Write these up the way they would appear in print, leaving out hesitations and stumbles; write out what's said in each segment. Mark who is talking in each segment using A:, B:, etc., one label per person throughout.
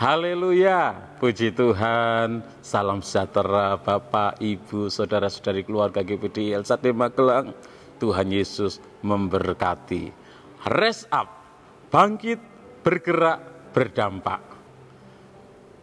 A: Haleluya, puji Tuhan, salam sejahtera Bapak, Ibu, Saudara-saudari keluarga GPDI LSAD Magelang. Tuhan Yesus memberkati. Raise up, bangkit, bergerak, berdampak.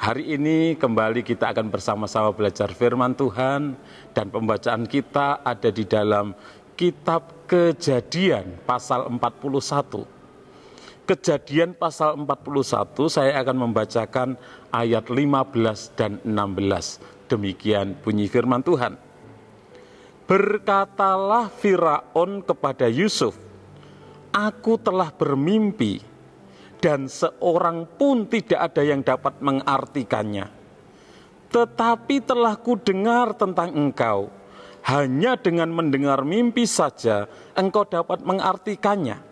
A: Hari ini kembali kita akan bersama-sama belajar firman Tuhan, dan pembacaan kita ada di dalam kitab Kejadian pasal 41. Kejadian pasal 41, saya akan membacakan ayat 15 dan 16. Demikian bunyi firman Tuhan. Berkatalah Firaun kepada Yusuf, "Aku telah bermimpi, dan seorang pun tidak ada yang dapat mengartikannya. Tetapi telah kudengar tentang engkau, hanya dengan mendengar mimpi saja engkau dapat mengartikannya."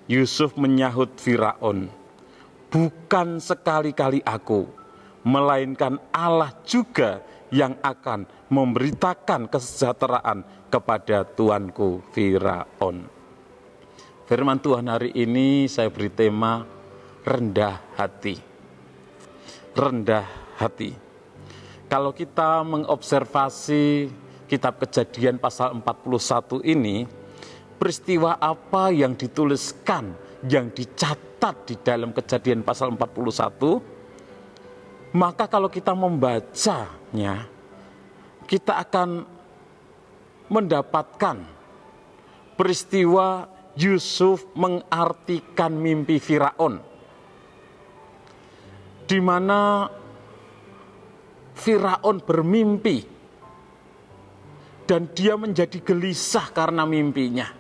A: Yusuf menyahut Firaun, "Bukan sekali-kali aku, melainkan Allah juga yang akan memberitakan kesejahteraan kepada tuanku Firaun." Firman Tuhan hari ini saya beri tema rendah hati. Rendah hati. Kalau kita mengobservasi kitab Kejadian pasal 41 ini, peristiwa apa yang dituliskan, yang dicatat di dalam Kejadian pasal 41, maka kalau kita membacanya, kita akan mendapatkan peristiwa Yusuf mengartikan mimpi Firaun, di mana Firaun bermimpi dan dia menjadi gelisah karena mimpinya.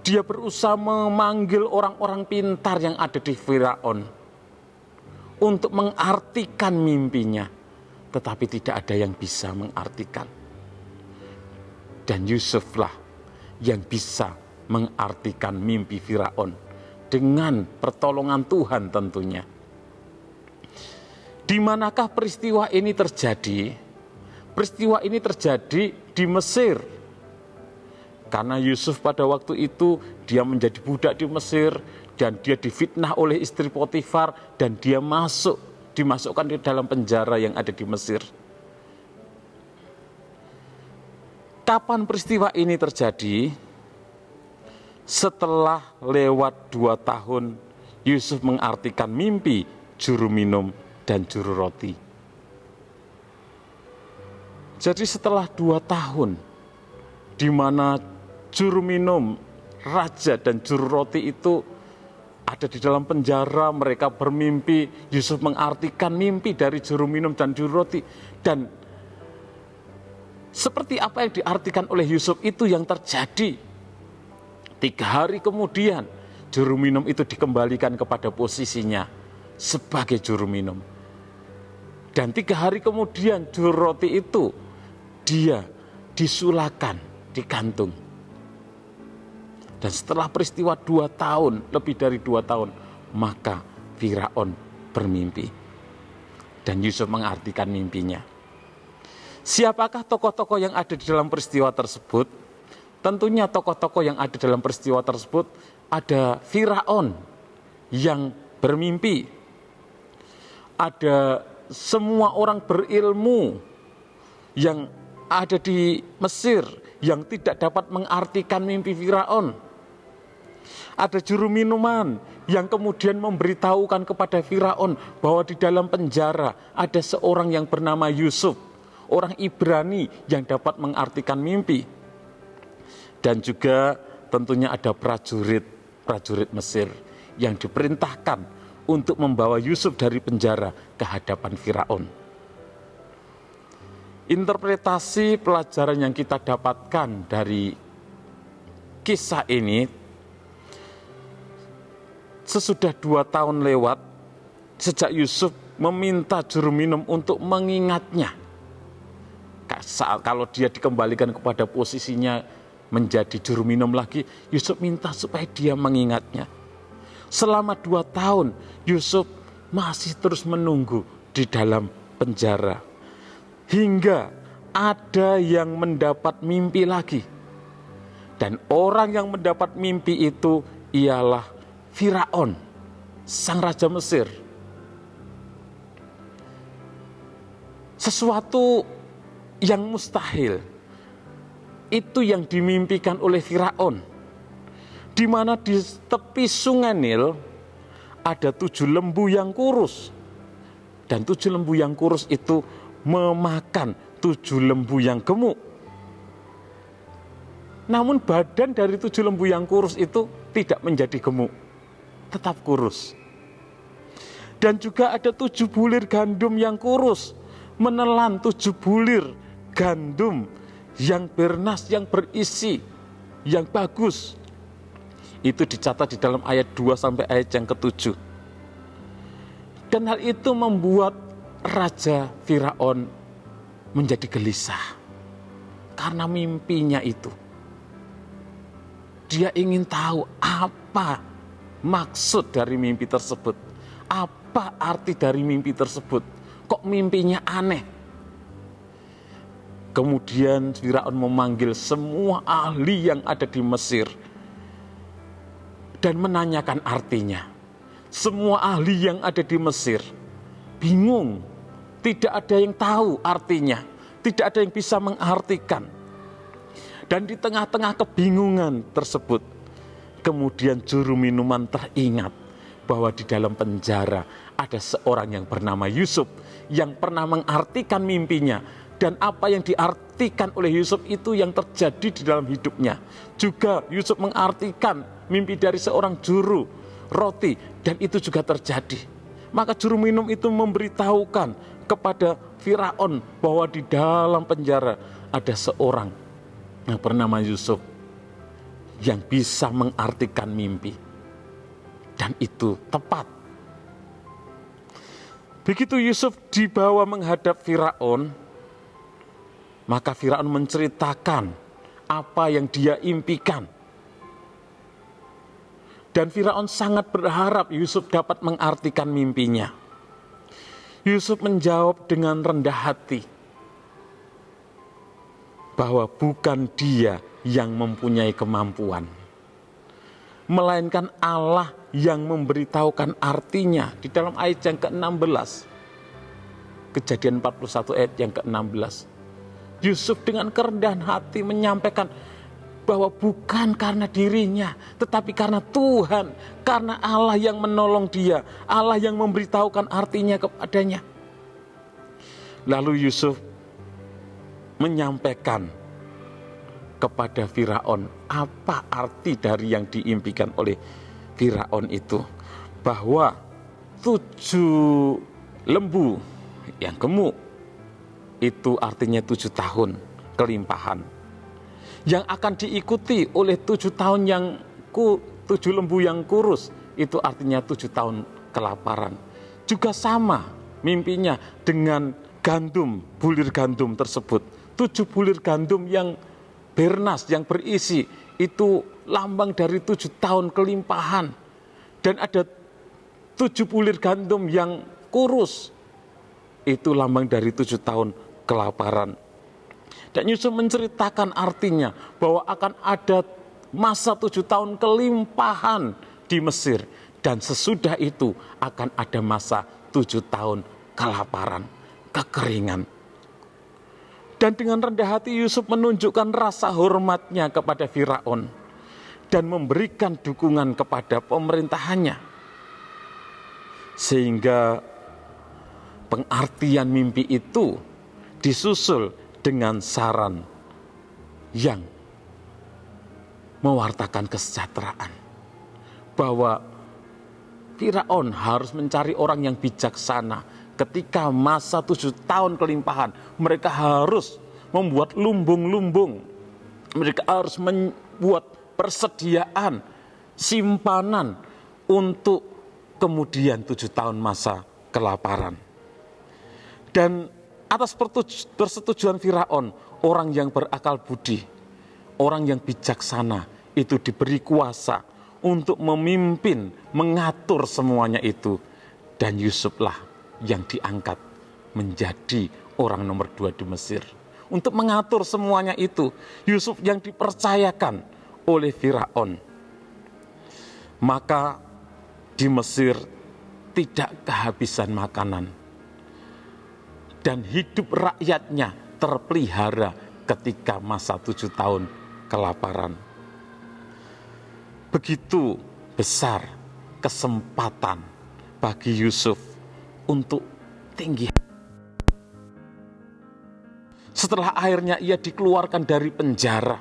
A: Dia berusaha memanggil orang-orang pintar yang ada di Firaun untuk mengartikan mimpinya, tetapi tidak ada yang bisa mengartikan. Dan Yusuflah yang bisa mengartikan mimpi Firaun dengan pertolongan Tuhan tentunya. Di manakah peristiwa ini terjadi? Peristiwa ini terjadi di Mesir. Karena Yusuf pada waktu itu dia menjadi budak di Mesir, dan dia difitnah oleh istri Potifar, dan dia dimasukkan di dalam penjara yang ada di Mesir. Kapan peristiwa ini terjadi? Setelah lewat 2 tahun Yusuf mengartikan mimpi juru minum dan juru roti. Jadi setelah 2 tahun di mana juru minum, raja, dan juru roti itu ada di dalam penjara, mereka bermimpi, Yusuf mengartikan mimpi dari juru minum dan juru roti. Dan seperti apa yang diartikan oleh Yusuf itu yang terjadi. 3 hari kemudian, juru minum itu dikembalikan kepada posisinya sebagai juru minum. Dan 3 hari kemudian, juru roti itu dia disulakan, digantung. Dan setelah peristiwa 2 tahun, lebih dari 2 tahun, maka Firaun bermimpi. Dan Yusuf mengartikan mimpinya. Siapakah tokoh-tokoh yang ada di dalam peristiwa tersebut? Tentunya tokoh-tokoh yang ada dalam peristiwa tersebut ada Firaun yang bermimpi. Ada semua orang berilmu yang ada di Mesir yang tidak dapat mengartikan mimpi Firaun. Ada juru minuman yang kemudian memberitahukan kepada Firaun bahwa di dalam penjara ada seorang yang bernama Yusuf, orang Ibrani yang dapat mengartikan mimpi. Dan juga tentunya ada prajurit Mesir yang diperintahkan untuk membawa Yusuf dari penjara ke hadapan Firaun. Interpretasi pelajaran yang kita dapatkan dari kisah ini, sesudah 2 tahun lewat, sejak Yusuf meminta juru minum untuk mengingatnya. Kalau dia dikembalikan kepada posisinya menjadi juru minum lagi, Yusuf minta supaya dia mengingatnya. Selama 2 tahun, Yusuf masih terus menunggu di dalam penjara. Hingga ada yang mendapat mimpi lagi. Dan orang yang mendapat mimpi itu ialah Firaun. sang raja Mesir. Sesuatu yang mustahil itu yang dimimpikan oleh Firaun, di mana di tepi sungai Nil ada 7 lembu yang kurus, dan 7 lembu yang kurus itu memakan 7 lembu yang gemuk. Namun badan dari 7 lembu yang kurus itu tidak menjadi gemuk, tetap kurus. Dan juga ada 7 bulir gandum yang kurus menelan 7 bulir gandum yang bernas, yang berisi, yang bagus. Itu dicatat di dalam ayat 2 sampai ayat yang ke-7. Dan hal itu membuat Raja Firaun menjadi gelisah karena mimpinya itu. Dia ingin tahu apa maksud dari mimpi tersebut, apa arti dari mimpi tersebut. Kok mimpinya aneh? Kemudian Firaun memanggil semua ahli yang ada di Mesir dan menanyakan artinya. Semua ahli yang ada di Mesir bingung, tidak ada yang tahu artinya, tidak ada yang bisa mengartikan. Dan di tengah-tengah kebingungan tersebut, kemudian juru minuman teringat bahwa di dalam penjara ada seorang yang bernama Yusuf yang pernah mengartikan mimpinya. Dan apa yang diartikan oleh Yusuf itu yang terjadi di dalam hidupnya. Juga Yusuf mengartikan mimpi dari seorang juru roti, dan itu juga terjadi. Maka juru minum itu memberitahukan kepada Firaun bahwa di dalam penjara ada seorang yang bernama Yusuf yang bisa mengartikan mimpi. Dan itu tepat. Begitu Yusuf dibawa menghadap Firaun, maka Firaun menceritakan apa yang dia impikan. Dan Firaun sangat berharap Yusuf dapat mengartikan mimpinya. Yusuf menjawab dengan rendah hati bahwa bukan dia yang mempunyai kemampuan, melainkan Allah yang memberitahukan artinya. Di dalam ayat yang ke-16, Kejadian 41 ayat yang ke-16, Yusuf dengan kerendahan hati menyampaikan bahwa bukan karena dirinya, tetapi karena Tuhan, karena Allah yang menolong dia, Allah yang memberitahukan artinya kepadanya. Lalu Yusuf menyampaikan kepada Firaun apa arti dari yang diimpikan oleh Firaun itu, bahwa 7 lembu yang gemuk itu artinya 7 tahun kelimpahan, yang akan diikuti oleh 7 tahun yang 7 lembu yang kurus, itu artinya 7 tahun kelaparan. Juga sama mimpinya dengan gandum, bulir gandum tersebut. 7 bulir gandum yang bernas, yang berisi, itu lambang dari 7 tahun kelimpahan. Dan ada 7 bulir gandum yang kurus, itu lambang dari 7 tahun kelaparan. Dan Yusuf menceritakan artinya bahwa akan ada masa 7 tahun kelimpahan di Mesir, dan sesudah itu akan ada masa 7 tahun kelaparan, kekeringan. Dan dengan rendah hati Yusuf menunjukkan rasa hormatnya kepada Firaun dan memberikan dukungan kepada pemerintahannya, sehingga pengartian mimpi itu disusul dengan saran yang mewartakan kesejahteraan, bahwa Firaun harus mencari orang yang bijaksana. Ketika masa 7 tahun kelimpahan, mereka harus membuat lumbung-lumbung, mereka harus membuat persediaan simpanan untuk kemudian 7 tahun masa kelaparan. Dan atas persetujuan Firaun, orang yang berakal budi, orang yang bijaksana itu diberi kuasa untuk memimpin, mengatur semuanya itu. Dan Yusuflah yang diangkat menjadi orang nomor 2 di Mesir untuk mengatur semuanya itu. Yusuf yang dipercayakan oleh Firaun. Maka di Mesir tidak kehabisan makanan. Dan hidup rakyatnya terpelihara ketika masa 7 tahun kelaparan. Begitu besar kesempatan bagi Yusuf untuk tinggi. Setelah akhirnya ia dikeluarkan dari penjara,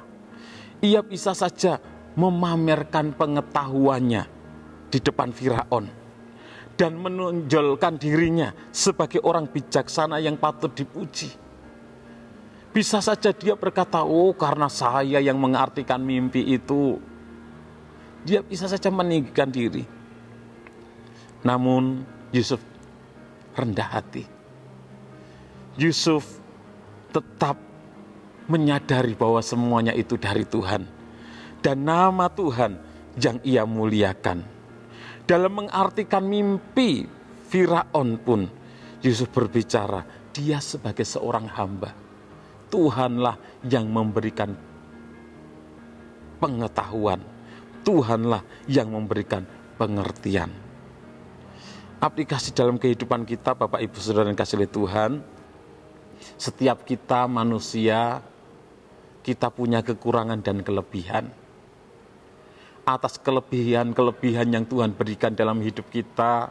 A: ia bisa saja memamerkan pengetahuannya di depan Firaun dan menonjolkan dirinya sebagai orang bijaksana yang patut dipuji. Bisa saja dia berkata, oh karena saya yang mengartikan mimpi itu. Dia bisa saja meninggikan diri. Namun Yusuf rendah hati. Yusuf tetap menyadari bahwa semuanya itu dari Tuhan. Dan nama Tuhan yang ia muliakan. Dalam mengartikan mimpi Firaun pun, Yusuf berbicara, dia sebagai seorang hamba. Tuhanlah yang memberikan pengetahuan. Tuhanlah yang memberikan pengertian. Aplikasi dalam kehidupan kita, Bapak Ibu Saudara yang kasih oleh Tuhan, setiap kita manusia, kita punya kekurangan dan kelebihan. Atas kelebihan-kelebihan yang Tuhan berikan dalam hidup kita,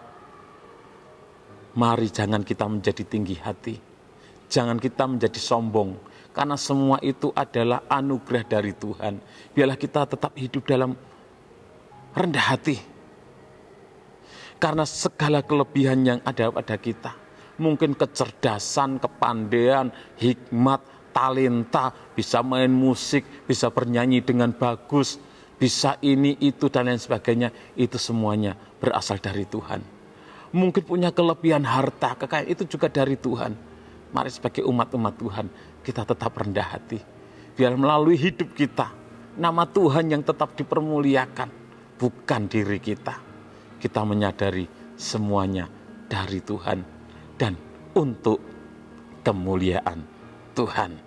A: mari jangan kita menjadi tinggi hati. Jangan kita menjadi sombong, karena semua itu adalah anugerah dari Tuhan. Biarlah kita tetap hidup dalam rendah hati. Karena segala kelebihan yang ada pada kita, mungkin kecerdasan, kepandaian, hikmat, talenta, bisa main musik, bisa bernyanyi dengan bagus, bisa ini, itu, dan lain sebagainya, itu semuanya berasal dari Tuhan. Mungkin punya kelebihan harta, kekayaan, itu juga dari Tuhan. Mari sebagai umat-umat Tuhan, kita tetap rendah hati. Biar melalui hidup kita, nama Tuhan yang tetap dipermuliakan, bukan diri kita. Kita menyadari semuanya dari Tuhan dan untuk kemuliaan Tuhan.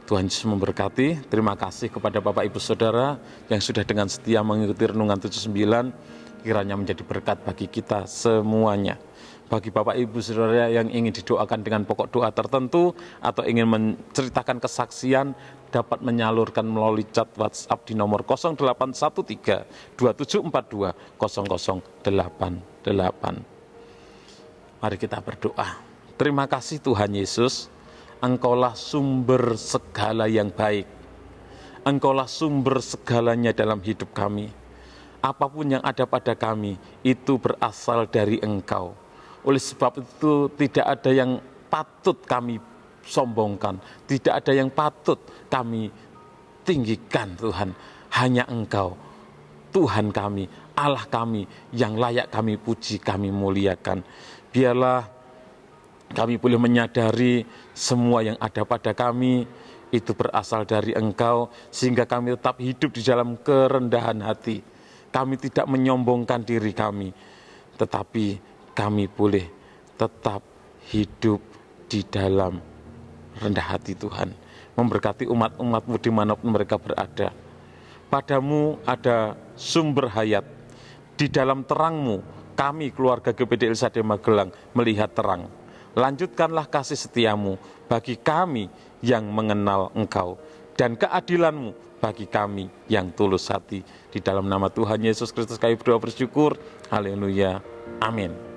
A: Tuhan Yesus memberkati. Terima kasih kepada Bapak Ibu Saudara yang sudah dengan setia mengikuti Renungan 79. Kiranya menjadi berkat bagi kita semuanya. Bagi Bapak Ibu Saudara yang ingin didoakan dengan pokok doa tertentu atau ingin menceritakan kesaksian, dapat menyalurkan melalui chat WhatsApp di nomor 0813 2742 0088. Mari kita berdoa. Terima kasih Tuhan Yesus, Engkaulah sumber segala yang baik. Engkaulah sumber segalanya dalam hidup kami. Apapun yang ada pada kami, itu berasal dari Engkau. Oleh sebab itu tidak ada yang patut kami sombongkan, tidak ada yang patut kami tinggikan Tuhan. Hanya Engkau, Tuhan kami, Allah kami yang layak kami puji, kami muliakan. Biarlah kami boleh menyadari semua yang ada pada kami itu berasal dari Engkau, sehingga kami tetap hidup di dalam kerendahan hati. Kami tidak menyombongkan diri kami, tetapi kami boleh tetap hidup di dalam rendah hati Tuhan. Memberkati umat-umat-Mu dimanapun mereka berada. Padamu ada sumber hayat. Di dalam terang-Mu, kami keluarga GPD Ilsade Magelang melihat terang. Lanjutkanlah kasih setiamu bagi kami yang mengenal Engkau, dan keadilan-Mu bagi kami yang tulus hati. Di dalam nama Tuhan Yesus Kristus kami berdoa bersyukur. Haleluya. Amin.